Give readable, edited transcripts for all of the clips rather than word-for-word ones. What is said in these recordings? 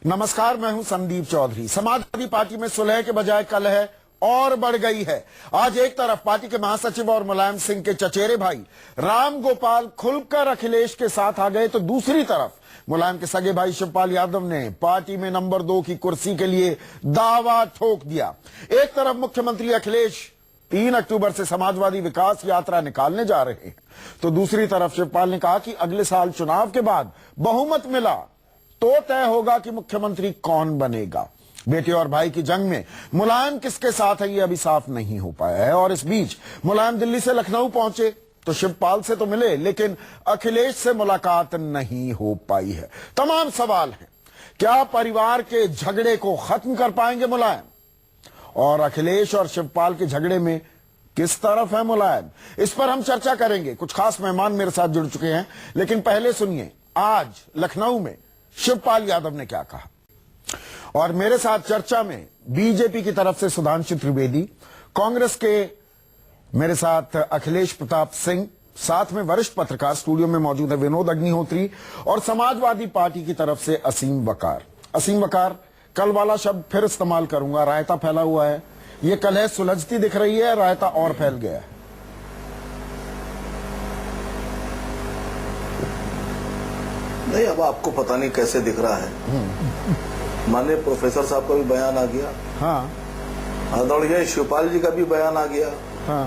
नमस्कार, मैं हूं संदीप चौधरी। समाजवादी पार्टी में सुलह के बजाय कलह और बढ़ गई है। आज एक तरफ पार्टी के महासचिव और मुलायम सिंह के चचेरे भाई राम गोपाल खुलकर अखिलेश के साथ आ गए, तो दूसरी तरफ मुलायम के सगे भाई शिवपाल यादव ने पार्टी में नंबर 2 की कुर्सी के लिए दावा ठोक दिया। एक तरफ मुख्यमंत्री अखिलेश 3 अक्टूबर से समाजवादी विकास यात्रा निकालने जा रहे हैं, तो दूसरी तरफ शिवपाल ने कहा कि अगले साल चुनाव के बाद बहुमत मिला तो तय होगा कि मुख्यमंत्री कौन बनेगा। बेटे और भाई की जंग में मुलायम किसके साथ है, ये अभी साफ नहीं हो पाया है। और इस बीच मुलायम दिल्ली से लखनऊ पहुंचे तो शिवपाल से तो मिले, लेकिन अखिलेश से मुलाकात नहीं हो पाई है। तमाम सवाल हैं, क्या परिवार के झगड़े को खत्म कर पाएंगे मुलायम, और अखिलेश और शिवपाल के झगड़े में किस तरफ है मुलायम, इस पर हम चर्चा करेंगे। कुछ खास मेहमान मेरे साथ जुड़ चुके हैं, लेकिन पहले सुनिए आज लखनऊ में शिवपाल यादव ने क्या कहा। और मेरे साथ चर्चा में बीजेपी की तरफ से सुधांशु त्रिवेदी, कांग्रेस के मेरे साथ अखिलेश प्रताप सिंह, साथ में वरिष्ठ पत्रकार स्टूडियो में मौजूद है विनोद अग्निहोत्री, और समाजवादी पार्टी की तरफ से असीम वकार। असीम वकार, कल वाला शब्द फिर इस्तेमाल करूंगा, रायता फैला हुआ है। ये कलह सुलझती दिख रही है, रायता और फैल गया है। नहीं, अब आपको पता नहीं कैसे दिख रहा है। माननीय प्रोफेसर साहब का भी बयान आ गया, हाँ। आदरणीय शिवपाल जी का भी बयान आ गया, हाँ।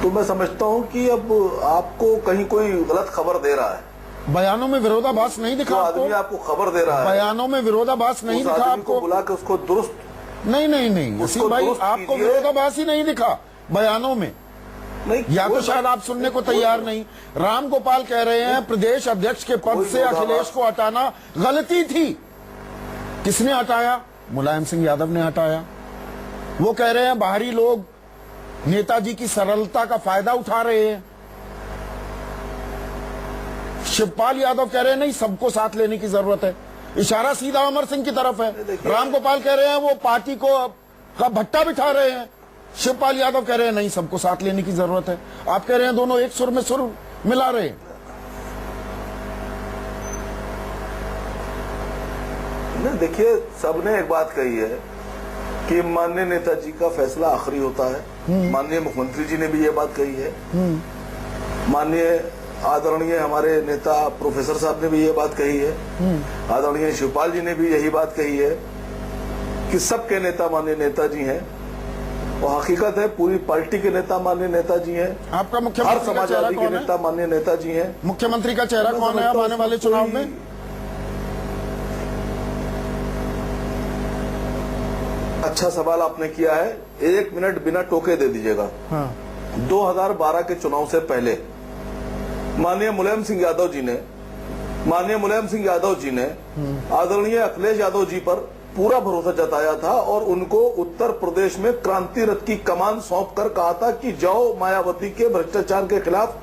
तो मैं समझता हूं कि अब आपको कहीं कोई गलत खबर दे रहा है। बयानों में विरोधाभास नहीं दिखा आपको? आदमी आपको खबर दे रहा है, बयानों में विरोधाभास नहीं दिखा आपको? बुला के उसको दुरुस्त नहीं असीम भाई, आपको विरोधाभास ही नहीं दिखा बयानों में? नहीं, या तो शायद आप सुनने को तैयार नहीं। राम गोपाल कह रहे हैं प्रदेश अध्यक्ष के पद से अखिलेश को हटाना गलती थी। किसने हटाया? मुलायम सिंह यादव ने हटाया। वो कह रहे हैं बाहरी लोग नेताजी की सरलता का फायदा उठा रहे हैं। शिवपाल यादव कह रहे हैं नहीं, सबको साथ लेने की जरूरत है। इशारा सीधा अमर सिंह की तरफ है। राम गोपाल कह रहे हैं वो पार्टी को का भट्टा बिठा रहे हैं। शिवपाल यादव कह रहे हैं नहीं, सबको साथ लेने की जरूरत है। आप कह रहे हैं दोनों एक सुर में सुर मिला रहे हैं। नहीं, देखिए, सबने एक बात कही है कि माननीय नेताजी का फैसला आखिरी होता है। माननीय मुख्यमंत्री जी ने भी ये बात कही है, माननीय आदरणीय हमारे नेता प्रोफेसर साहब ने भी ये बात कही है, आदरणीय शिवपाल जी ने भी यही बात कही है कि सबके नेता माननीय नेताजी हैं। और हकीकत है, पूरी पार्टी के नेता माननीय नेताजी हैं। आपका मुख्यमंत्री हर समाजवादी के नेता माननीय नेताजी हैं। मुख्यमंत्री का चेहरा कौन है आने वाले चुनाव में? अच्छा सवाल आपने किया है, 1 मिनट बिना टोके दे दीजिएगा। हाँ। 2012 के चुनाव से पहले माननीय मुलायम सिंह यादव जी ने आदरणीय अखिलेश यादव जी पर पूरा भरोसा जताया था और उनको उत्तर प्रदेश में क्रांति रथ की कमान सौंप कर कहा था कि जाओ मायावती के भ्रष्टाचार के खिलाफ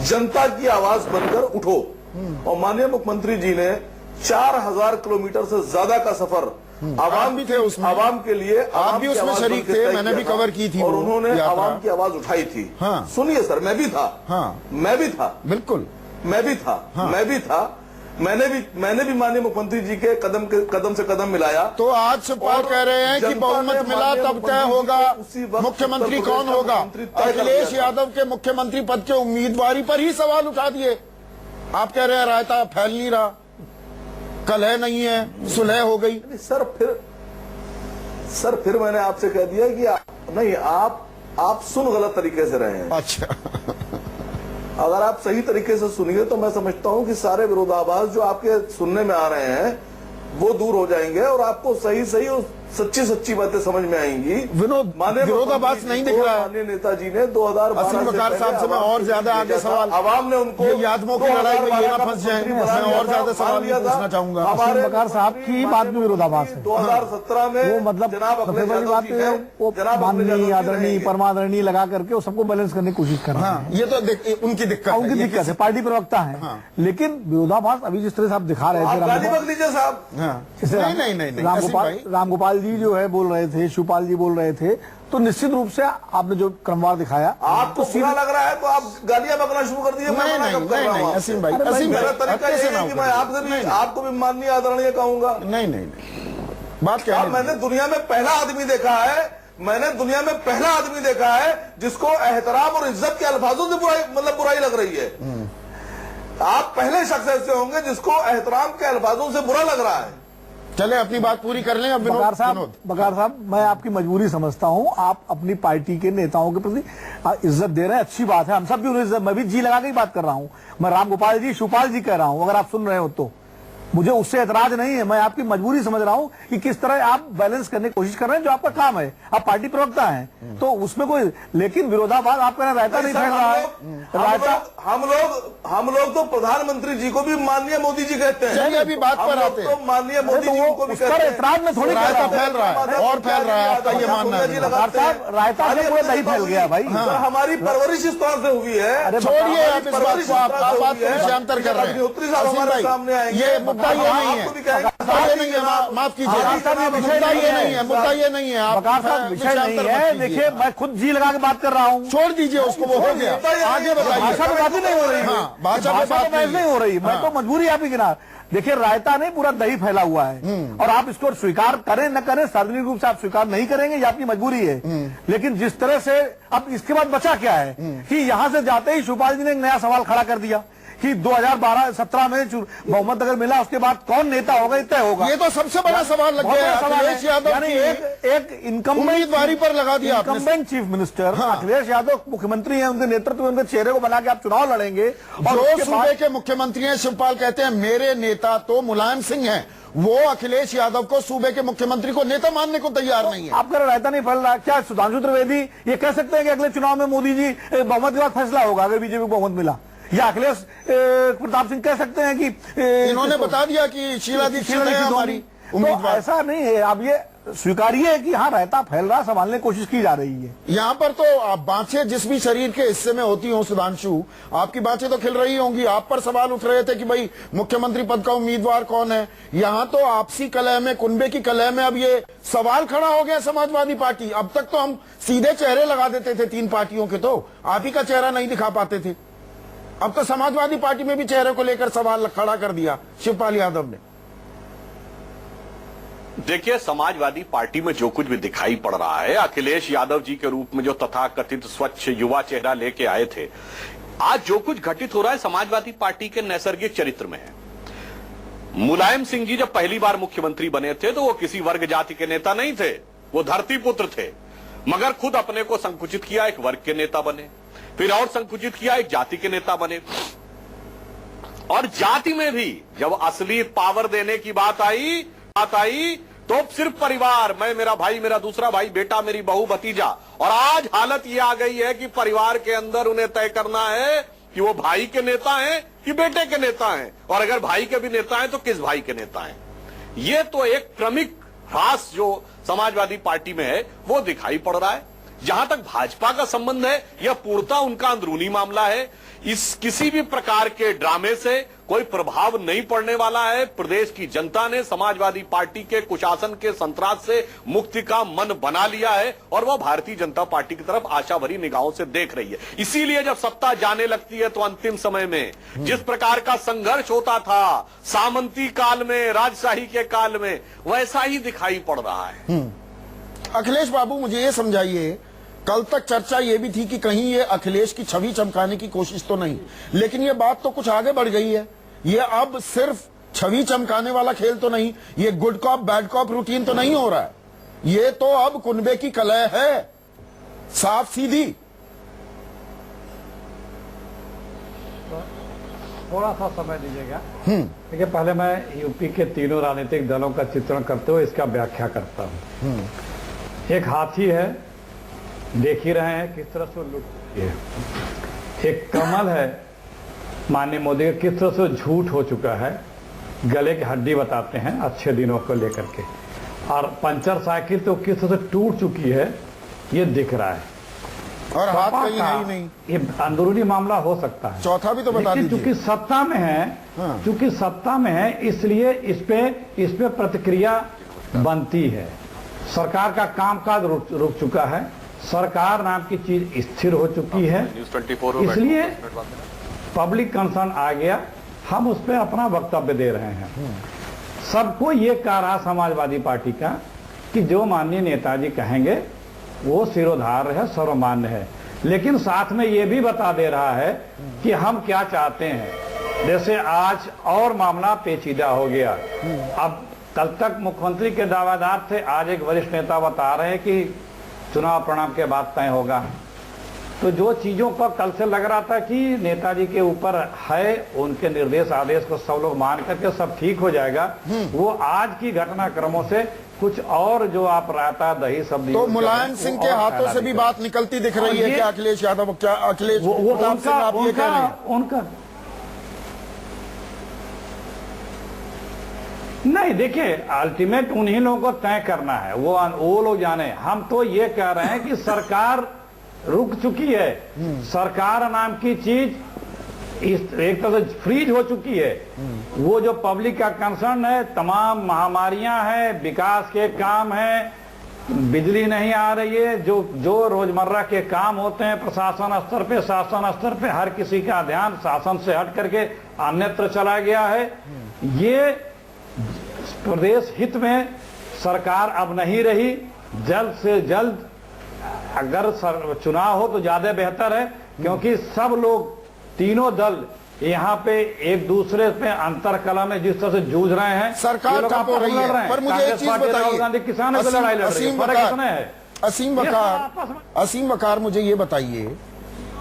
जनता की आवाज बनकर उठो। और माननीय मुख्यमंत्री जी ने 4000 किलोमीटर से ज्यादा का सफर आवाम भी थे उसमें, आवाम के लिए, आप भी उसमें शरीक थे, मैंने भी कवर की थी, और उन्होंने आवाम की आवाज उठाई थी। हाँ। सुनिए सर, मैं भी था। हाँ। मैं भी था, बिल्कुल मैं भी था। हाँ। मैं भी था। मैंने भी माननीय मुख्यमंत्री जी के कदम से कदम मिलाया। तो आज शिवपाल कह रहे हैं कि बहुमत मिला तब तय होगा मुख्यमंत्री कौन होगा। अखिलेश यादव के मुख्यमंत्री पद के उम्मीदवारी पर ही सवाल उठा दिए। आप कह रहे हैं रायता फैल नहीं रहा, कलह नहीं है, सुलह हो गई। सर फिर मैंने आपसे कह दिया कि नहीं, आप सुन गलत तरीके से रहे हैं। अच्छा। अगर आप सही तरीके से सुनिए तो मैं समझता हूं कि सारे विरोधाभास जो आपके सुनने में आ रहे हैं वो दूर हो जाएंगे और आपको सही और सच्ची बातें समझ में आएंगी। विनोद, विरोधाभास नहीं दिख रहा है। माननीय नेताजी ने 2012 वकार साहब से मैं और ज्यादा आगे सवाल, आवाम ने उनको यादवों की लड़ाई में ये ना फंस जाए, मैं और ज्यादा सवाल पूछना चाहूंगा। असीम वकार साहब की बात में विरोधाभास है। 2017 में वो मतलब सबसे बड़ी बात है, वो माननीय आदरणीय परमादरणीय लगा करके वो सबको बैलेंस करने की कोशिश कर रहे हैं। ये तो उनकी दिक्कत है, पार्टी प्रवक्ता है। लेकिन विरोधाभास अभी जिस तरह से आप दिखा रहे थे साहब, नहीं, राम गोपाल जी जो है बोल रहे थे, शिवपाल जी बोल रहे थे, तो निश्चित रूप से आपने जो क्रमवार दिखाया आपको बुरा लग रहा है तो आप गालियां बकना शुरू कर दिए। मैं मना कब कर रहा हूं? असीम भाई, अरे असीम मेरा भाई, तरीका कैसे ये ना है कि हो? मैं आपसे भी आपको भी माननीय आदरणीय कहूंगा। नहीं, बात क्या है? मैंने दुनिया में पहला आदमी देखा है, मैंने दुनिया में पहला आदमी देखा है जिसको एहतराम और इज्जत के अल्फाजों से बुराई लग रही है। आप पहले शख्स ऐसे होंगे जिसको एहतराम के अल्फाजों से बुरा लग रहा है। चले अपनी बात पूरी कर लें। अब बकार विनोद, साहब मैं आपकी मजबूरी समझता हूं। आप अपनी पार्टी के नेताओं के प्रति इज्जत दे रहे हैं, अच्छी बात है, हम सब भी उन्हें इज्जत, मैं भी जी लगा के ही बात कर रहा हूं। मैं राम गोपाल जी, शिवपाल जी कह रहा हूं, अगर आप सुन रहे हो तो मुझे उससे एतराज नहीं है। मैं आपकी मजबूरी समझ रहा हूं कि किस तरह आप बैलेंस करने की कोशिश कर रहे हैं, जो आपका काम है, आप पार्टी प्रवक्ता हैं, तो उसमें कोई, लेकिन विरोधाभास आप कहना रायता नहीं फैल रहा है। हम लोग तो प्रधानमंत्री जी को भी माननीय मोदी जी कहते हैं। चलिए अभी बात पर आते हैं। तो माननीय मोदी जी को भी उस पर एतराज में थोड़ी रायता फैल रहा है और फैल रहा है, आपका ये मानना है? रायता से पूरा दही फैल गया भाई। हमारी परवरिश इस तरह से हुई है। छोड़िए आप इस बात को, आप बात को विषयांतर कर रहे हैं। अग्निहोत्री साहब हमारे सामने आएंगे, ये मुद्दा ये नहीं है, मुद्दा ये नहीं है, माफ कीजिए, मुद्दा ये नहीं है, मुद्दा ये नहीं है। बकार साहब विषय नहीं है। देखिए मैं खुद जी लगा के बात कर रहा हूँ। छोड़ दीजिए उसको, वो हो गया, आगे बताइए। भाषा में बात ही नहीं हो रही। भाषा में बात नहीं हो रही। मैं तो मजबूरी आप ही गिना। देखिए रायता नहीं, पूरा दही फैला हुआ है, और आप इसको स्वीकार करें न करें, सार्वजनिक रूप से आप स्वीकार नहीं करेंगे, ये आपकी मजबूरी है। लेकिन जिस तरह से अब इसके बाद बचा क्या है कि यहां से जाते ही शिवपाल जी ने एक नया सवाल खड़ा कर दिया कि 2012-17 में बहुमत अगर मिला उसके बाद कौन नेता होगा, ये तय होगा। ये तो सबसे बड़ा सवाल लग गया है। अखिलेश यादव यानी एक इनकम्बेंट उम्मीदवारी पर लगा दिया आपने। Incumbent chief minister Akhilesh Yadav मुख्यमंत्री हैं, उनके नेतृत्व में उनके चेहरे को बना के आप चुनाव लड़ेंगे। और जो सूबे के मुख्यमंत्री हैं, शिवपाल कहते हैं मेरे नेता तो मुलायम सिंह हैं, वो अखिलेश यादव को सूबे के मुख्यमंत्री को नेता मानने को तैयार नहीं है। आपका रायता नहीं फैल रहा। क्या सुधांशु त्रिवेदी ये कह सकते हैं कि अगले चुनाव में मोदी जी बहुमत के बाद फैसला होगा अगर बीजेपी को बहुमत मिला? या अखिलेश प्रताप सिंह कह सकते हैं कि इन्होंने बता दिया कि शीला दीक्षित है हमारी उम्मीदवार? तो ऐसा नहीं है। अब ये स्वीकारिए कि हाँ रायता फैल रहा, संभालने की कोशिश की जा रही है। यहाँ पर तो आप बाँछें जिस भी शरीर के हिस्से में होती हों सुधांशु, आपकी बाँछें तो खिल रही होंगी। आप पर सवाल उठ रहे थे कि भाई मुख्यमंत्री पद का उम्मीदवार कौन है। यहाँ तो आपसी कलह में, कुनबे की कलह में अब ये सवाल खड़ा हो गया समाजवादी पार्टी। अब तक तो हम सीधे चेहरे लगा देते थे तीन पार्टियों के, तो आप ही का चेहरा नहीं दिखा पाते थे। अब तो समाजवादी पार्टी में भी चेहरे को लेकर सवाल खड़ा कर दिया शिवपाल यादव ने। देखिए समाजवादी पार्टी में जो कुछ भी दिखाई पड़ रहा है, अखिलेश यादव जी के रूप में जो तथाकथित स्वच्छ युवा चेहरा लेके आए थे, आज जो कुछ घटित हो रहा है समाजवादी पार्टी के नैसर्गिक चरित्र में है। मुलायम सिंह जी जब पहली बार मुख्यमंत्री बने थे तो वो किसी वर्ग जाति के नेता नहीं थे, वो धरती पुत्र थे, मगर खुद अपने को संकुचित किया, एक वर्ग के नेता बने, फिर और संकुचित किया, एक जाति के नेता बने। और जाति में भी जब असली पावर देने की बात आई तो सिर्फ परिवार, मैं, मेरा भाई, मेरा दूसरा भाई, बेटा, मेरी बहू, भतीजा। और आज हालत यह आ गई है कि परिवार के अंदर उन्हें तय करना है कि वो भाई के नेता हैं कि बेटे के नेता हैं, और अगर भाई के भी नेता हैं तो किस भाई के नेता हैं। ये तो एक क्रमिक ह्रास जो समाजवादी पार्टी में है वो दिखाई पड़ रहा है। जहां तक भाजपा का संबंध है, यह पूर्णतः उनका अंदरूनी मामला है। इस किसी भी प्रकार के ड्रामे से कोई प्रभाव नहीं पड़ने वाला है। प्रदेश की जनता ने समाजवादी पार्टी के कुशासन के संतरास से मुक्ति का मन बना लिया है और वह भारतीय जनता पार्टी की तरफ आशा भरी निगाहों से देख रही है। इसीलिए जब सत्ता जाने लगती है तो अंतिम समय में जिस प्रकार का संघर्ष होता था सामंती काल में, राजशाही के काल में, वैसा ही दिखाई पड़ रहा है। अखिलेश बाबू मुझे ये समझाइए, कल तक चर्चा ये भी थी कि कहीं ये अखिलेश की छवि चमकाने की कोशिश तो नहीं, लेकिन ये बात तो कुछ आगे बढ़ गई है। ये अब सिर्फ छवि चमकाने वाला खेल तो नहीं, ये good cop bad cop routine तो नहीं हो रहा है। ये तो अब कुनबे की कलह है, साफ सीधी। थोड़ा सा समय दीजिएगा। देखिए पहले मैं यूपी के तीनों राजनीतिक दलों का चित्रण करते हुए इसका व्याख्या करता हूं। एक हाथी है, देख ही रहे हैं किस तरह से लुट है। एक कमल है, माननीय मोदी का किस तरह से झूठ हो चुका है, गले की हड्डी बताते हैं अच्छे दिनों को लेकर के, और पंचर साइकिल तो किस तरह से टूट चुकी है ये दिख रहा है। और हाथ कहीं है ही नहीं। ये अंदरूनी मामला हो सकता है। चौथा भी तो बता दीजिए। चूंकि सत्ता में है, चूंकि सत्ता में है इसलिए इस पे प्रतिक्रिया बनती है। सरकार का कामकाज रुक चुका है, सरकार नाम की चीज स्थिर हो चुकी है, न्यूज़ 24 में इसलिए पब्लिक कंसर्न आ गया, हम उस पर अपना वक्तव्य दे रहे हैं। सबको ये कह रहा समाजवादी पार्टी का कि जो माननीय नेताजी कहेंगे वो सिरोधार्य है, सर्वमान्य है, लेकिन साथ में ये भी बता दे रहा है कि हम क्या चाहते हैं। जैसे आज और मामला पेचीदा हो गया, अब कल तक मुख्यमंत्री के दावेदार थे, आज एक वरिष्ठ नेता बता रहे हैं कि चुनाव परिणाम के बाद तय होगा। तो जो चीजों का कल से लग रहा था कि नेताजी के ऊपर है, उनके निर्देश आदेश को सब लोग मान करके सब ठीक हो जाएगा, वो आज की घटनाक्रमों से कुछ और जो आप रायता दही सब तो मुलायम सिंह के हाथों से भी बात निकलती दिख रही है क्या अखिलेश यादव? क्या अखिलेश प्रताप सिंह आप ये कह रहे हैं? उनका नहीं, देखिए अल्टीमेट उन्हीं लोगों को तय करना है, वो लोग जाने। हम तो ये कह रहे हैं कि सरकार रुक चुकी है, सरकार नाम की चीज एक तरह से फ्रीज हो चुकी है। वो जो पब्लिक का कंसर्न है, तमाम महामारियां हैं, विकास के काम हैं, बिजली नहीं आ रही है, जो रोजमर्रा के काम होते हैं प्रशासन स्तर पे, शासन स्तर पे, हर किसी का ध्यान शासन से हट करके अन्यत्र चला गया है। ये प्रदेश हित में सरकार अब नहीं रही। जल्द से जल्द अगर चुनाव हो तो ज्यादा बेहतर है, क्योंकि सब लोग तीनों दल यहाँ पे एक दूसरे पे अंतरकलह में जिस तरह से जूझ रहे हैं, सरकार ठप हो रही है। पर मुझे एक चीज बताइए, किसानों से लड़ाई लड़ रही है, फर्क इतना है। असीम वकार मुझे ये बताइए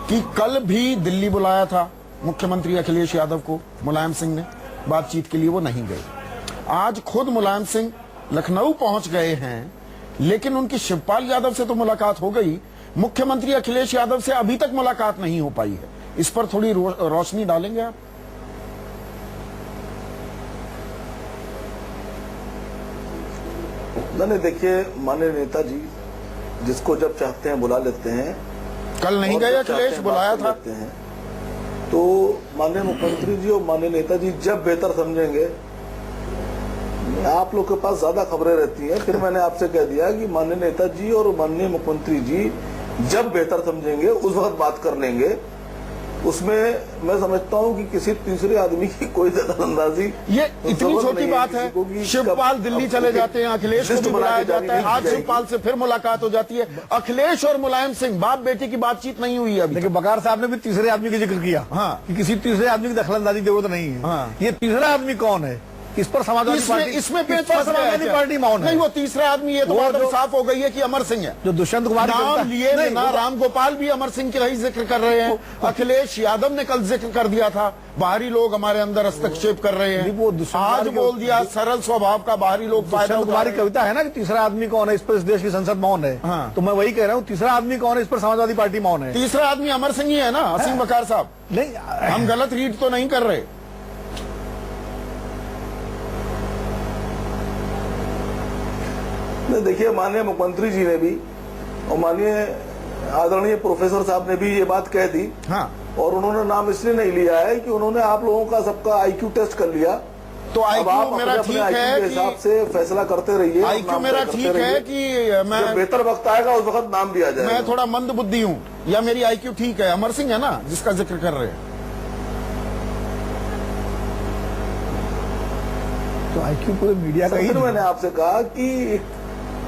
कि कल भी दिल्ली बुलाया था मुख्यमंत्री अखिलेश यादव को मुलायम सिंह ने बातचीत के लिए, वो नहीं गए। आज खुद मुलायम सिंह लखनऊ पहुंच गए हैं, लेकिन उनकी शिवपाल यादव से तो मुलाकात हो गई, मुख्यमंत्री अखिलेश यादव से अभी तक मुलाकात नहीं हो पाई है। इस पर थोड़ी रोशनी डालेंगे आप? नहीं, देखिए माननीय नेताजी जिसको जब चाहते हैं बुला लेते हैं। कल नहीं गए अखिलेश, बुलाया था। तो माननीय मुख्यमंत्री जी और माननीय नेताजी जब बेहतर समझेंगे, आप लोग के पास ज्यादा खबरें रहती हैं, फिर मैंने आपसे कह दिया कि माननीय नेताजी और माननीय मुख्यमंत्री जी जब बेहतर समझेंगे उस वक्त बात कर लेंगे। उसमें मैं समझता हूं कि किसी तीसरे आदमी की कोई दखलंदाजी ये इतनी छोटी बात है। शिवपाल दिल्ली चले जाते हैं, अखिलेश को भी बुलाया जाता है, आज शिवपाल से फिर मुलाकात हो जाती है। अखिलेश और मुलायम सिंह बाप बेटे की बातचीत नहीं हुई अभी। देखिए बकार साहब ने भी तीसरे आदमी का जिक्र किया, हाँ, कि किसी तीसरे आदमी की दखलंदाजी की जरूरत नहीं है। हाँ। ये तीसरा आदमी कौन है? इस पर समाजवादी पार्टी मौन नहीं, वो तीसरा आदमी ये तो बात साफ हो गई है कि अमर सिंह है, जो दुष्यंत कुमार नाम लिए बिना राम गोपाल भी अमर सिंह के ही जिक्र कर रहे हैं। अखिलेश यादव ने कल जिक्र कर दिया था, बाहरी लोग हमारे अंदर हस्तक्षेप कर रहे हैं, वो आज बोल दिया सरल स्वभाव का बाहरी लोग फायदा उठा रहे हैं। कविता है ना कि तीसरा आदमी कौन है, इस पर इस देश की संसद मौन है। हाँ। तो मैं वही कह रहा हूँ, तीसरा आदमी कौन है, इस पर समाजवादी पार्टी मौन है। तीसरा आदमी अमर सिंह ही है ना, असीम वकार साहब। नहीं, हम गलत रीड तो नहीं कर रहे। देखिए माननीय मुख्यमंत्री जी ने भी और माननीय आदरणीय प्रोफेसर साहब ने भी ये बात कह दी। हाँ। और उन्होंने नाम इसलिए नहीं लिया है कि उन्होंने आप लोगों का सबका आईक्यू टेस्ट कर लिया। तो आईक्यू मेरा ठीक है कि हिसाब से फैसला करते रहिए। आईक्यू मेरा ठीक है कि मैं बेहतर वक्त आएगा उस वक्त नाम दिया जाएगा। मैं थोड़ा मंद बुद्धि हूँ या मेरी आईक्यू ठीक है? अमर सिंह है ना जिसका जिक्र कर रहे हैं। तो आईक्यू पूरे मीडिया का ही। मैंने आपसे कहा कि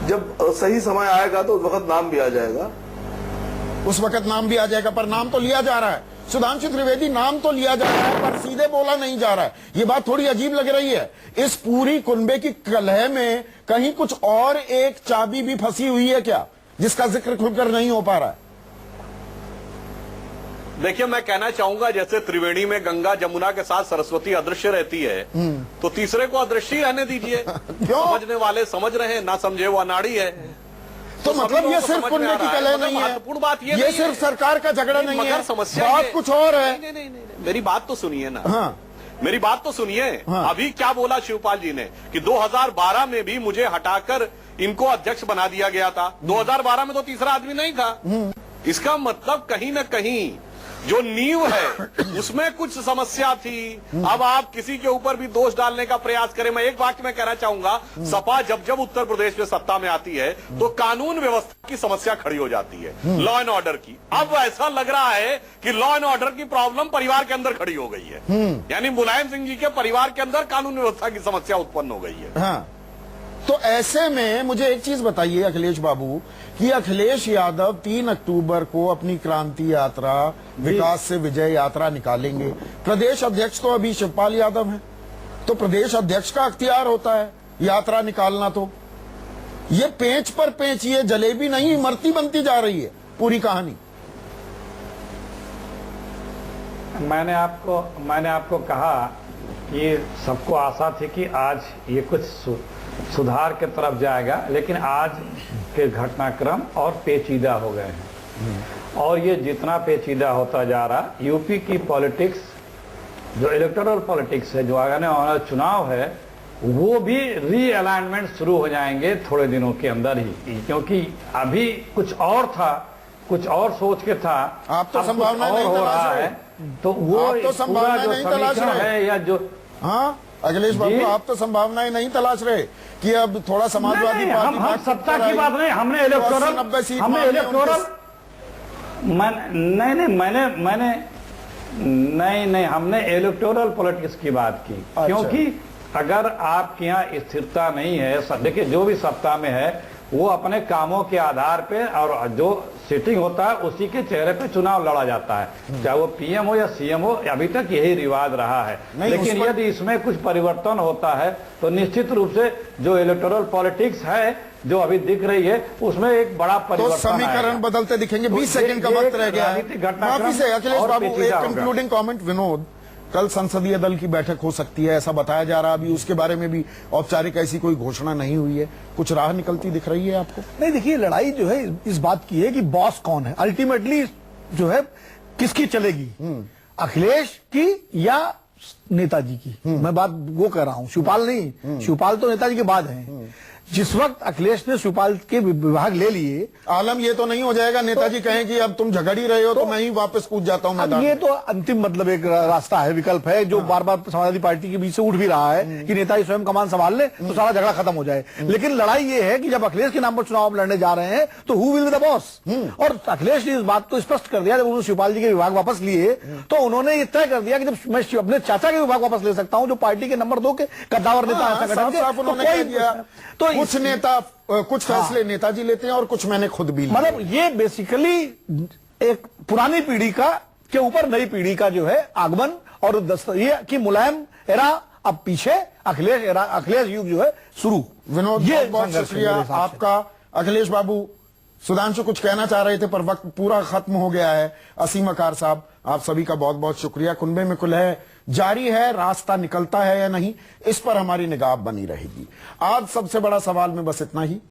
जब सही समय आएगा तो उस वक्त नाम भी आ जाएगा। उस वक्त नाम भी आ जाएगा, पर नाम तो लिया जा रहा है। सुधांशु त्रिवेदी, नाम तो लिया जा रहा है पर सीधे बोला नहीं जा रहा है। ये बात थोड़ी अजीब लग रही है। इस पूरी कुनबे की कलह में कहीं कुछ और एक चाबी भी फंसी हुई है क्या, जिसका जिक्र खुलकर नहीं हो पा रहा है? देखिए, मैं कहना चाहूंगा जैसे त्रिवेणी में गंगा जमुना के साथ सरस्वती अदृश्य रहती है, तो तीसरे को अदृश्य ही रहने दीजिए। समझने वाले समझ रहे हैं, ना समझे वो अनाड़ी है। तो मतलब ये सिर्फ कुनबे की कलह नहीं है, महत्वपूर्ण बात ये सिर्फ सरकार का झगड़ा नहीं है, समस्या बात कुछ और है। नहीं, मेरी बात तो सुनिए ना। हाँ। मेरी बात तो सुनिए। हाँ। अभी क्या बोला शिवपाल जी ने कि 2012 में भी मुझे हटाकर इनको अध्यक्ष बना दिया गया था। 2012 में तो तीसरा आदमी नहीं था। इसका मतलब कहीं न कहीं जो नींव है उसमें कुछ समस्या थी। अब आप किसी के ऊपर भी दोष डालने का प्रयास करें। मैं एक वाक्य में कहना चाहूंगा, सपा जब जब उत्तर प्रदेश में सत्ता में आती है तो कानून व्यवस्था की समस्या खड़ी हो जाती है, लॉ एंड ऑर्डर की। अब ऐसा लग रहा है कि लॉ एंड ऑर्डर की प्रॉब्लम परिवार के अंदर खड़ी हो गई है, यानी मुलायम सिंह जी के परिवार के अंदर कानून व्यवस्था की समस्या उत्पन्न हो गई है। हाँ, तो ऐसे में मुझे एक चीज बताइए अखिलेश बाबू कि अखिलेश यादव 3 अक्टूबर को अपनी क्रांति यात्रा, विकास से विजय यात्रा निकालेंगे। प्रदेश अध्यक्ष तो अभी शिवपाल यादव हैं, तो प्रदेश अध्यक्ष का अख्तियार होता है यात्रा निकालना। तो ये पेंच पर पेंच, ये जलेबी नहीं इमरती बनती जा रही है पूरी कहानी। मैंने आपको कहा कि सबको आशा थी कि आज ये कुछ सुधार के तरफ जाएगा, लेकिन आज के घटनाक्रम और पेचीदा हो गए हैं। और ये जितना पेचीदा होता जा रहा, यूपी की पॉलिटिक्स, जो इलेक्टोरल पॉलिटिक्स है, जो आने वाला चुनाव है, वो भी रीअलाइनमेंट शुरू हो जाएंगे थोड़े दिनों के अंदर ही, क्योंकि अभी कुछ और था, कुछ और सोच के था, आप तो अब संभावना कुछ और नहीं हो तलाश रहा रहे। है। तो वो आप तो संभावना पूरा जो नहीं तलाश समीकरण रहे है या जो, हाँ अखिलेश बाबू, आप तो संभावनाएं नहीं तलाश रहे कि अब थोड़ा समाजवादी नहीं, पार्टी हम सत्ता की बात नहीं, हमने इलेक्टोरल, नहीं, हमने इलेक्टोरल पॉलिटिक्स की बात की। अच्छा। क्योंकि अगर आपके यहाँ स्थिरता नहीं है, देखिए जो भी सत्ता में है वो अपने कामों के आधार पे, और जो सीटिंग होता है उसी के चेहरे पे चुनाव लड़ा जाता है, चाहे वो पीएम हो या सीएम हो। अभी तक यही रिवाज रहा है। लेकिन यदि इसमें कुछ परिवर्तन होता है तो निश्चित रूप से जो इलेक्टोरल पॉलिटिक्स है जो अभी दिख रही है उसमें एक बड़ा परिवर्तन तो समीकरण बदलते दिखेंगे। 20 सेकंड का वक्त रह गया है। माफी से अखिलेश बाबू, एक कंक्लूडिंग कमेंट। विनोद, कल संसदीय दल की बैठक हो सकती है ऐसा बताया जा रहा है, अभी उसके बारे में भी औपचारिक ऐसी कोई घोषणा नहीं हुई है, कुछ राह निकलती दिख रही है आपको? नहीं, देखिए लड़ाई जो है इस बात की है कि बॉस कौन है अल्टीमेटली, जो है किसकी चलेगी, अखिलेश की या नेताजी की। मैं बात वो कर रहा हूं, शिवपाल नहीं, शिवपाल तो नेताजी के बाद हैं। जिस वक्त अखिलेश ने शिवपाल के विभाग ले लिए, आलम ये तो नहीं हो जाएगा नेताजी कहें कि अब तुम झगड़ ही रहे हो तो मैं ही वापस कूद जाता हूं मैदान। ये तो अंतिम मतलब एक रास्ता है, विकल्प है, जो बार बार समाजवादी पार्टी के बीच से उठ भी रहा है कि नेताजी स्वयं कमान संभाल ले तो सारा झगड़ा खत्म हो जाए। लेकिन लड़ाई ये है कि जब अखिलेश के नाम पर चुनाव लड़ने जा रहे हैं तो who will be the boss. और अखिलेश ने इस बात को स्पष्ट कर दिया, जब उन्होंने शिवपाल जी के विभाग वापस लिए तो उन्होंने ये तय कर दिया कि जब मैं अपने चाचा के विभाग वापस ले सकता हूं, जो पार्टी के नंबर 2 के कद्दावर नेता, तो कुछ नेता कुछ फैसले नेताजी लेते हैं और कुछ मैंने खुद भी लिए। मतलब ये बेसिकली एक पुरानी पीढ़ी का के ऊपर नई पीढ़ी का जो है आगमन, और ये कि मुलायम एरा अब पीछे, अखिलेश युग जो है शुरू। विनोद, बहुत शुक्रिया आपका। अखिलेश बाबू, सुधांशु कुछ कहना चाह रहे थे पर वक्त पूरा खत्म हो गया है। असीम अकार साहब, आप सभी का बहुत बहुत शुक्रिया। कुनबे में कुलह जारी है, रास्ता निकलता है या नहीं, इस पर हमारी निगाह बनी रहेगी। आज सबसे बड़ा सवाल में बस इतना ही।